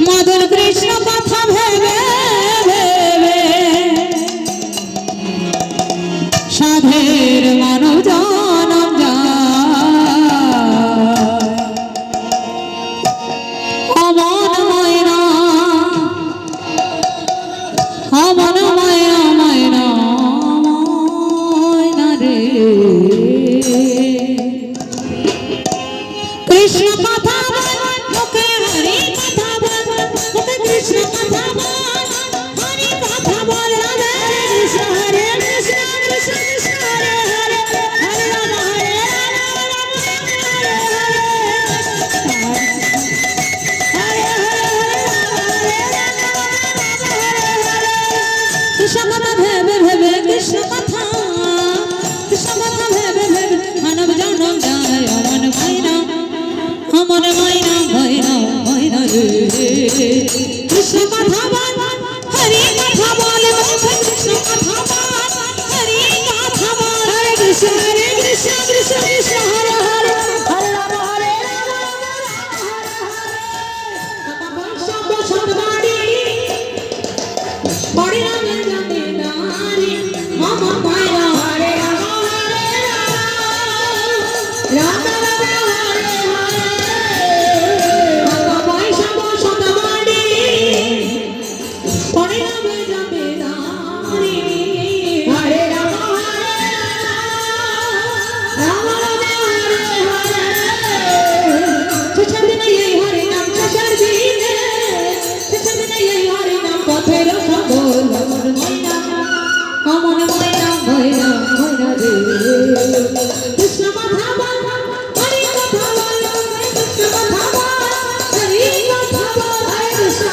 মধুর কৃষ্ণ কথা ভেবে ভেবে সাধের মানব জনম অমন ময়না অমন ময়না ময়না ময়না রে কৃষ্ণ কথা মুখে হরি কথা মুখে কৃষ্ণ কথা হরি কথা বল রাধে কৃষ্ণ হরে কৃষ্ণ কৃষ্ণ কৃষ্ণ হরে হরে হরে রাম হরে কৃষ্ণ কথা ভেবে ভেবে কৃষ্ণ কথা ভেবে ভেবে মানব জনম যায় অমন ময়না ময়না ময়না রে কৃষ্ণ কথা বল হরি কথা বল কৃষ্ণ কথা বল হরি কথা বল হরে কৃষ্ণ কৃষ্ণ কৃষ্ণ হরে হরে হরে রাম হরে শব্দ শব্দ বাড়ি রামে জানে নারী মামা ময়না হরে রাম হরে রাম কৃষ্ণ কথা বল হরি কথা বল কৃষ্ণ কথা বল হরি কথা বল হরে কৃষ্ণ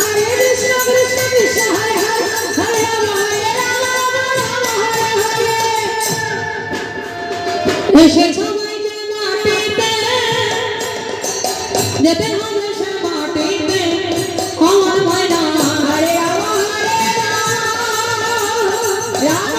কৃষ্ণ কৃষ্ণ হরে হরে হরে রাম হরে রাম রাম হরে হরে এসে সবাই যে মাটিতে যেতে হবে সে মাটিতে আমার ময়না হরে রাম হরে রাম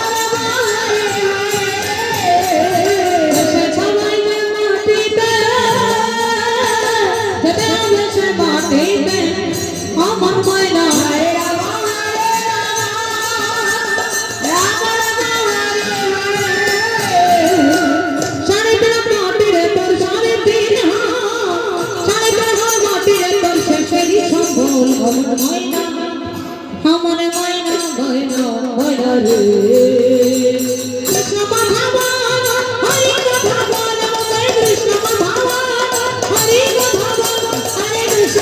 আমার ময়না ময়না ময়না রে কৃষ্ণ কথা বল হরি কথা বল কৃষ্ণ কথা বল হরি কথা বল হরে কৃষ্ণ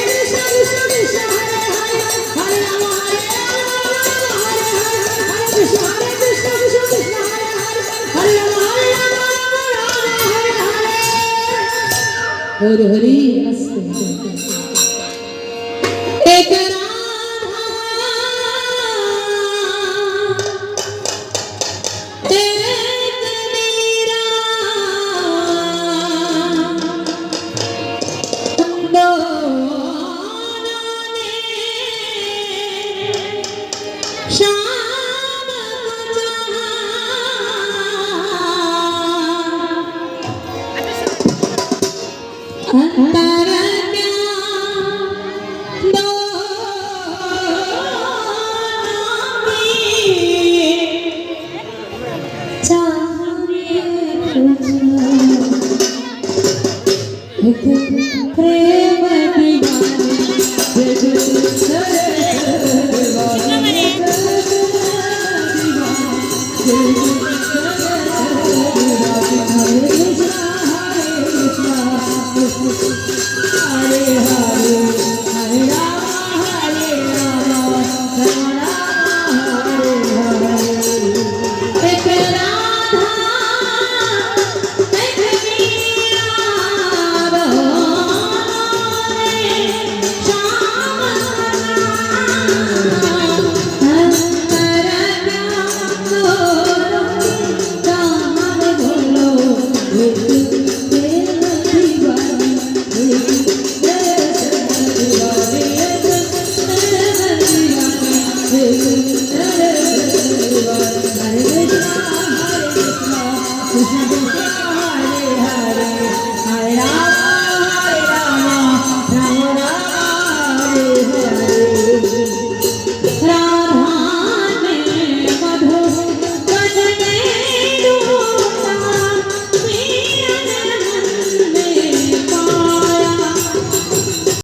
কৃষ্ণ কৃষ্ণ হরে হরে হরে রাম হরে হরে হরে কৃষ্ণ কৃষ্ণ কৃষ্ণ হরে হরে হরে রাম হরে হরে আস্তে एक प्रेम